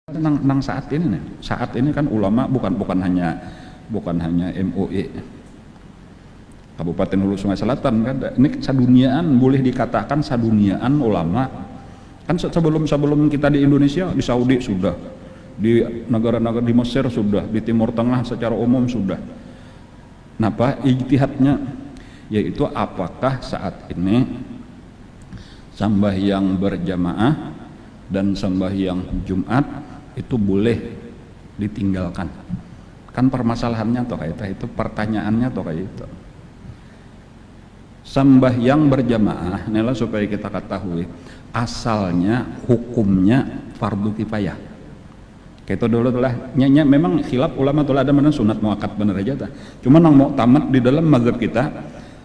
Nang saat ini nih, saat ini kan ulama bukan hanya MUI Kabupaten Hulu Sungai Selatan kan, ini saduniaan, boleh dikatakan saduniaan ulama kan. Sebelum kita di Indonesia, di Saudi sudah, di negara-negara di Mesir sudah, di Timur Tengah secara umum sudah. Napa ijtihadnya, yaitu apakah saat ini sembahyang berjamaah dan sembahyang Jumat itu boleh ditinggalkan. Kan permasalahannya toh kayak itu, pertanyaannya toh kayak itu. Sembahyang berjamaah inilah supaya kita ketahui asalnya hukumnya fardu kifayah. Kayak itu dulu telah nyanyi, memang khilaf ulama telah ada mana sunat muakkad bener aja ta. Cuma nang mau tamat di dalam mazhab kita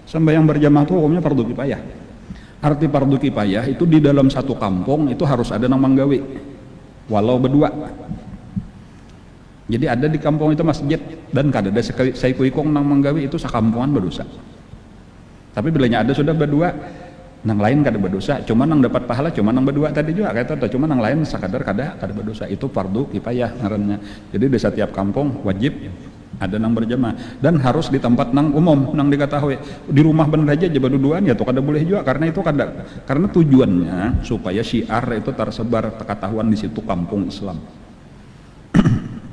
sembahyang berjamaah itu hukumnya fardu kifayah. Arti fardu kifayah itu di dalam satu kampung itu harus ada nang manggawi, walau berdua. Jadi ada di kampung itu masjid dan kada ada saikuikong nang manggawi itu sakampungan berdosa. Tapi bilanya ada sudah berdua, nang lain kada berdosa, cuma nang dapat pahala cuma nang berdua tadi juga kayak itu, cuma nang lain sekadar kada berdosa. Itu fardu kifayah ngarannya. Jadi di setiap kampung wajib ada nang berjamaah dan harus di tempat nang umum, nang diketahui. Di rumah bener aja berduaan ya tuh kada boleh juga, karena itu karena tujuannya supaya syiar itu tersebar ketahuan di situ kampung Islam.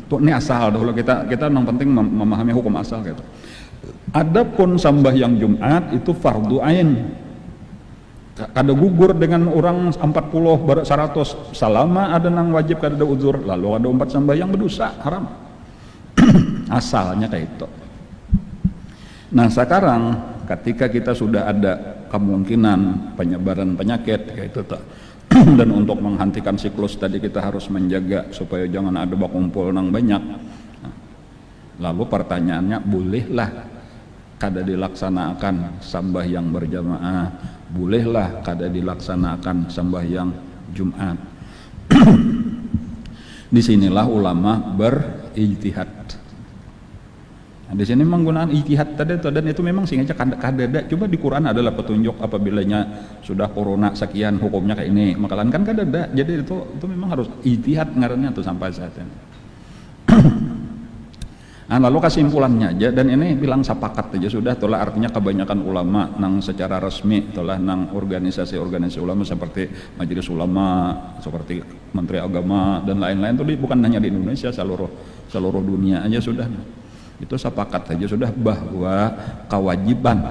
Tuh ini asal dahulu kita nang penting memahami hukum asal gitu. Adapun sembahyang Jumat itu fardu ain. Kada gugur dengan orang 40 baru 100 selama ada nang wajib kada ada uzur, lalu ada umpat sembahyang berdosa haram. Asalnya kayak itu. Nah sekarang ketika kita sudah ada kemungkinan penyebaran penyakit kayak itu tak, dan untuk menghentikan siklus tadi kita harus menjaga supaya jangan ada bakumpul nang banyak. Nah, lalu pertanyaannya, bolehlah kada dilaksanakan sembahyang berjamaah, bolehlah kada dilaksanakan sembahyang Jumat. Disinilah ulama berijtihad. Nah, di sini menggunakan ijtihad tadi dan itu memang sengaja kada ada. Coba di Quran adalah petunjuk apabila sudah corona sekian hukumnya kayak ini, makalan kan kada ada. Jadi itu memang harus ijtihad ngarannya tuh sampai saat ini. Nah, lalu kesimpulannya aja, dan ini bilang sepakat aja sudah, itulah artinya kebanyakan ulama nang secara resmi, itulah nang organisasi ulama seperti Majelis Ulama, seperti Menteri Agama dan lain-lain itu bukan hanya di Indonesia, seluruh dunia aja sudah. Itu sepakat aja sudah bahwa kewajiban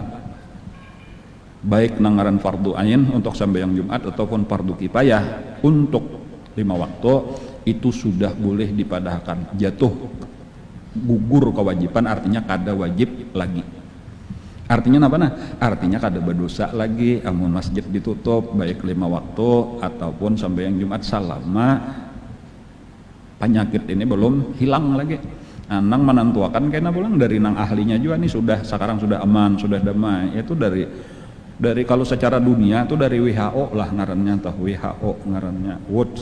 baik nangaran fardu ain untuk sembahyang Jumat ataupun fardu kifayah untuk 5 waktu itu sudah boleh dipadahkan, jatuh gugur kewajiban, artinya kada wajib lagi. Artinya apa nah? Artinya kada berdosa lagi amun masjid ditutup baik 5 waktu ataupun sembahyang Jumat selama penyakit ini belum hilang lagi. Nang menentuakan kena pulang dari nang ahlinya juga nih, sekarang sudah aman, sudah damai. Itu dari kalau secara dunia itu dari WHO lah ngarannya, atau WHO ngarannya, World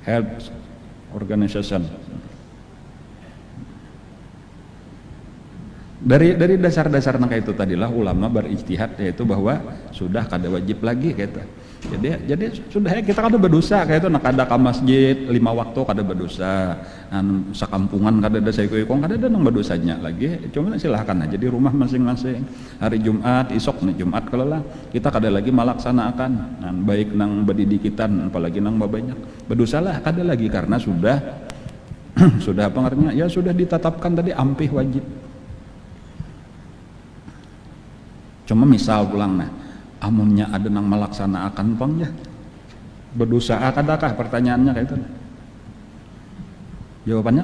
Health Organization. Dari dasar-dasar nang itu tadilah ulama berijtihad, yaitu bahwa sudah kada wajib lagi gitu. Jadi sudah ya kita kada berdosa kayak itu, nak ada ke masjid 5 waktu kada berdosa, sekampungan kada ada saikuikong kada ada nang berdosanya lagi. Cuma silahkan aja di rumah masing-masing. Hari Jumat isok nih Jumat kalau lah kita kada lagi melaksanakan, baik nang berdidikitan apalagi nang banyak berdosalah kada lagi, karena sudah sudah apa artinya ya sudah ditetapkan tadi ampih wajib. Cuma misal pulang nah, amunnya ada nang melaksanakan pang ya berdosa kadakah, pertanyaannya kayak itu. Jawabannya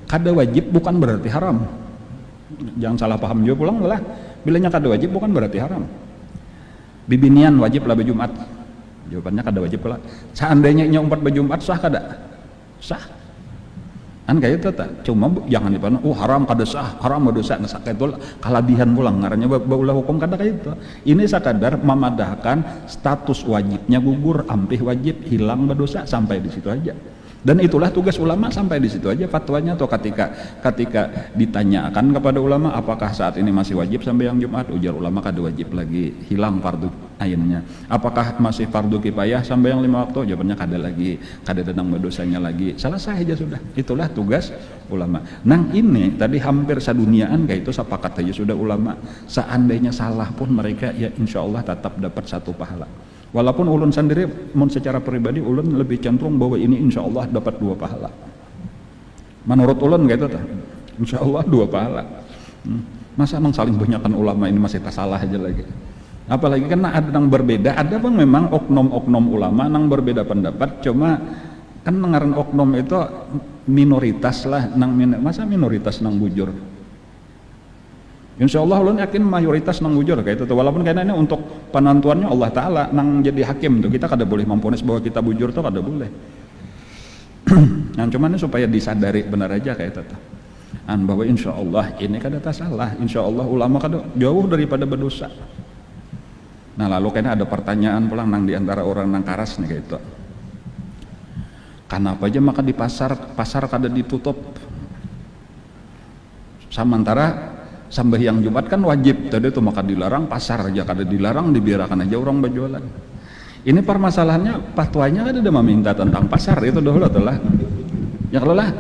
kada wajib bukan berarti haram. Jangan salah paham juga pulang lah, bilanya kada wajib bukan berarti haram. Bibinian wajib lah berjumat, jawabannya kada wajib pula. Seandainya umpat berjumat sah kada? Sah kan kayak itu tak, cuma jangan dipandang haram kada sah, haram berdosa, nggak kayak itu kalabihan pulang ngarannya baulah hukum kada kayak itu. Ini sekadar memadahkan status wajibnya gugur, ampih wajib hilang berdosa, sampai di situ aja. Dan itulah tugas ulama, sampai di situ aja fatwanya. Atau ketika ditanyakan kepada ulama apakah saat ini masih wajib sampai yang Jumat, ujar ulama kada wajib lagi, hilang fardu ainnya. Apakah masih fardu kifayah sampai yang 5 waktu, jawabannya kada lagi, kada denang berdosanya lagi, selesai aja sudah. Itulah tugas ulama. Nang ini tadi hampir saduniaan kayak itu sepakat aja sudah ulama, seandainya salah pun mereka ya insya Allah tetap dapat 1 pahala. Walaupun ulun sendiri secara pribadi ulun lebih cenderung bahwa ini insya Allah dapat 2 pahala. Menurut ulun gitu tuh, insya Allah 2 pahala. Masa nang saling banyakkan ulama ini masih tak salah aja lagi. Apalagi karena ada yang berbeda, ada bang memang oknum-oknum ulama nang berbeda pendapat, cuma kan ngaran oknum itu minoritas lah, masa minoritas nang bujur. Insya Allah ulun yakin mayoritas nang bujur kayak itu. Walaupun kayaknya ini untuk penentuannya Allah Ta'ala nang jadi hakim tuh, kita kada boleh memponis bahwa kita bujur tuh kada boleh. Nah cuman supaya disadari benar aja kayak itu bahwa insya Allah ini kada tak salah, insya Allah ulama kada jauh daripada berdosa. Nah lalu kayaknya ada pertanyaan pulang nang diantara orang nang karas nih kayak itu, kenapa aja maka di pasar kada ditutup, sementara sembahyang Jumat kan wajib tadi itu, maka dilarang pasar aja kada dilarang, dibiarkan aja orang berjualan. Ini permasalahannya fatwanya kan ada meminta tentang pasar itu dahulu telah. Ya kalau lah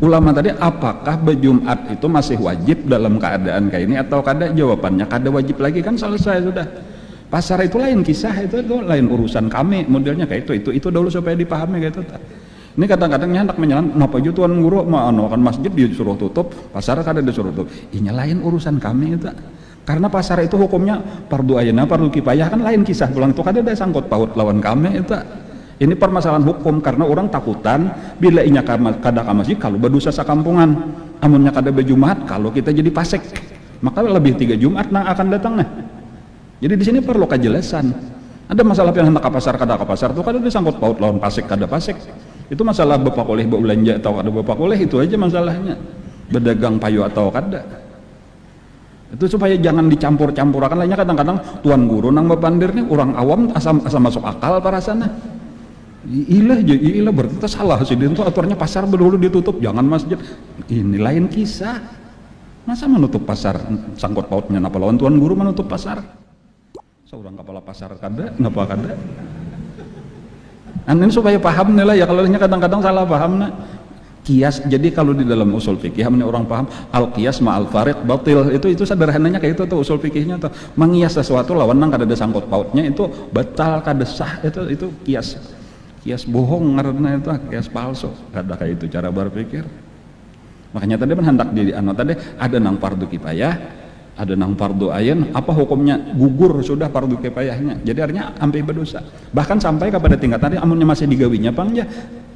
ulama tadi apakah berjumat itu masih wajib dalam keadaan kayak ini atau kada, jawabannya kada wajib lagi, kan selesai sudah. Pasar itu lain kisah, itu lain urusan kami, modelnya kayak itu dahulu supaya dipahami kayak itu. Ini kadang-kadang hendak menyalan, kenapa aja tuan guru mau kan masjid disuruh tutup, pasar kada disuruh tutup. Ini lain urusan kami itu. Karena pasar itu hukumnya fardu aina, fardu kifayah, kan lain kisah pulang itu kada ada sangkut paut lawan kami itu. Ini permasalahan hukum karena orang takutan bila inya kada ka masjid kalau berdosa sakampungan. Amunnya kada berjumat kalau kita jadi pasek. Maka lebih 3 Jumat nah akan datang nah. Jadi di sini perlu kejelasan. Ada masalah yang hendak ke pasar kada ke pasar itu kada ada sangkut paut lawan pasek kada pasek. Itu masalah bapak oleh belanja atau ada bapak oleh, itu aja masalahnya, berdagang payu atau kada. Itu supaya jangan dicampur-campurkan lainnya. Kadang-kadang tuan guru nang bepandir nih orang awam asam masuk akal para sana. Ilah berarti itu salah sih, itu aturnya pasar dulu ditutup, jangan masjid. Ini lain kisah. Masa menutup pasar sangkut pautnya napa lawan tuan guru menutup pasar? Seorang kepala pasar kada, napa kada? Ini supaya paham nih lah ya, kalau kadang-kadang salah paham nah. Kias, jadi kalau di dalam usul fikih orang paham al qiyas ma al fariq batil, itu sederhananya kayak itu tuh usul fikihnya tuh, mengias sesuatu lawan nang kada ada sangkut pautnya itu batal kada sah, itu kias bohong karena itu kias palsu, kada kayak itu cara berpikir. Makanya tadi hendak di tadi ada nang fardu kifayah, ada nang fardu ain, apa hukumnya gugur sudah fardu kifayahnya, jadi artinya sampai berdosa, bahkan sampai kepada tingkat tadi amunnya masih digawinya pang ya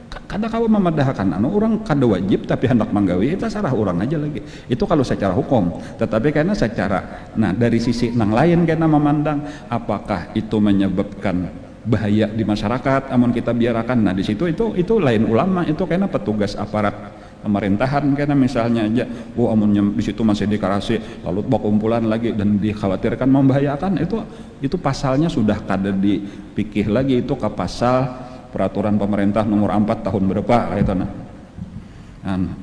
kada kawa memadahkan orang kada wajib tapi hendak menggawi, itu sarah orang aja lagi, itu kalau secara hukum. Tetapi karena secara dari sisi nang lain karena memandang apakah itu menyebabkan bahaya di masyarakat amun kita biarkan, nah di situ itu lain ulama, itu karena petugas aparat pemerintahan, karena misalnya aja amunnya di situ masih dikarasi lalu bawa kumpulan lagi dan dikhawatirkan membahayakan, itu pasalnya sudah kada dipikir lagi, itu ke pasal peraturan pemerintah nomor 4 tahun berapa itu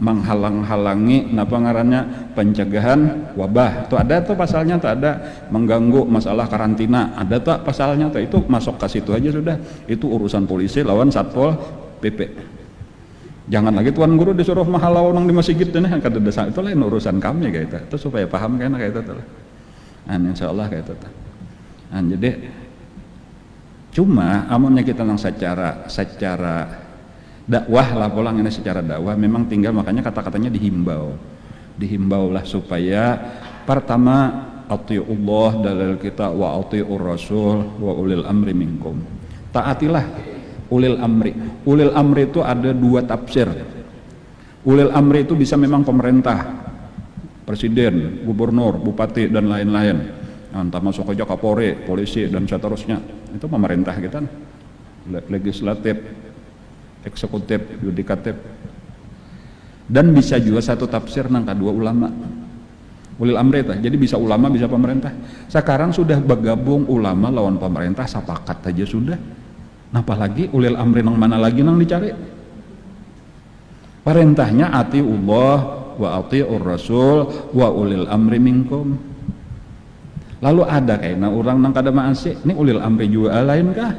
menghalang-halangi napa ngarannya pencegahan wabah, itu ada tuh pasalnya, tuh ada mengganggu masalah karantina, ada tuh pasalnya tuh, itu masuk ke situ aja sudah, itu urusan polisi lawan satpol PP. Jangan lagi tuan guru disuruh mahalau nang di masjid ini kada desa, itu lain urusan kami kayak itu supaya paham kan kayak itu tuh. Insyaallah kayak itu tuh. Jadi cuma amunnya kita nang secara dakwah lah pulang ini, secara dakwah memang tinggal, makanya kata-katanya dihimbau lah supaya pertama atiullah dalil kita wa atiur rasul wa ulil amri minkum, taatilah ulil amri itu ada 2 tafsir. Ulil amri itu bisa memang pemerintah, presiden, gubernur, bupati dan lain-lain, entah masuk aja Kapolri, polisi dan seterusnya, itu pemerintah kita, legislatif, eksekutif, yudikatif. Dan bisa juga satu tafsir nang kedua ulama, ulil amri itu, jadi bisa ulama bisa pemerintah. Sekarang sudah bergabung ulama lawan pemerintah sepakat aja sudah, apalagi ulil amri nang mana lagi nang dicari. Perintahnya atiullah wa atiur rasul wa ulil amri minkum. Lalu ada kayaknya orang nang kada maasi, ini ulil amri juga lain kah?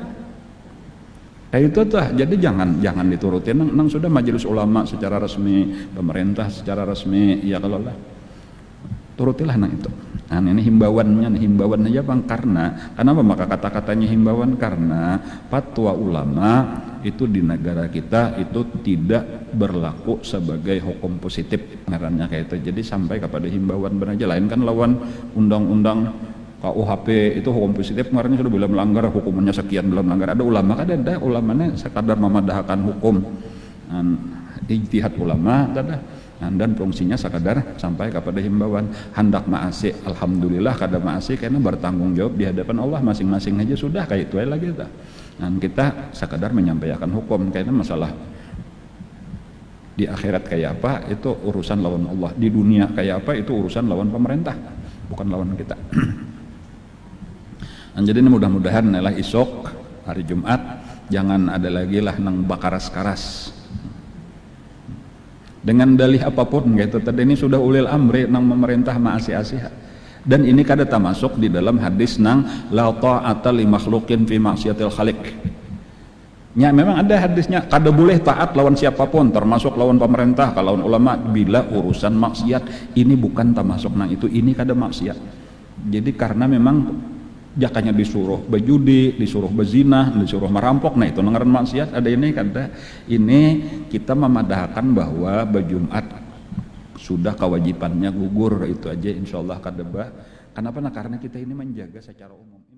Kayak itu tuh, jadi jangan diturutin nang sudah majelis ulama secara resmi, pemerintah secara resmi, ya kalau lah turutilah nang itu. Nah ini himbauan aja bang, karena apa maka kata-katanya himbauan? Karena fatwa ulama itu di negara kita itu tidak berlaku sebagai hukum positif ngarannya kayak itu. Jadi sampai kepada himbauan benar aja, lain kan lawan undang-undang KUHP itu hukum positif kemarin sudah bila melanggar hukumannya sekian, belum melanggar. Ada ulama kan, ada ulamanya sekadar memadahkan hukum, ijtihad ulama ada. Dan fungsinya sekadar sampai kepada himbauan. Hendak maasi, alhamdulillah kada maasi karena bertanggung jawab di hadapan Allah masing-masing aja sudah kayak itu lagi kita. Dan kita sekadar menyampaikan hukum, karena masalah di akhirat kayak apa itu urusan lawan Allah, di dunia kayak apa itu urusan lawan pemerintah, bukan lawan kita. Dan jadi ini mudah-mudahan adalah isok hari Jumat jangan ada lagi lah nang bakaras-karas dengan dalih apapun gitu. Tadi ini sudah ulil amri nang memerintah maasi-asiha, dan ini kada termasuk di dalam hadis nang la ta'ata li makhluqin fi maksiatil khaliq. Ya memang ada hadisnya kada boleh taat lawan siapapun, termasuk lawan pemerintah, lawan ulama bila urusan maksiat. Ini bukan termasuk nang itu, ini kada maksiat. Jadi karena memang jakanya disuruh berjudi, disuruh berzina, disuruh merampok, nah itu ngaran maksiat. Ada ini kada, ini kita memadahkan bahwa berjumat sudah kewajibannya gugur, itu aja insyaallah kada bah. Kenapa? Nah karena kita ini menjaga secara umum.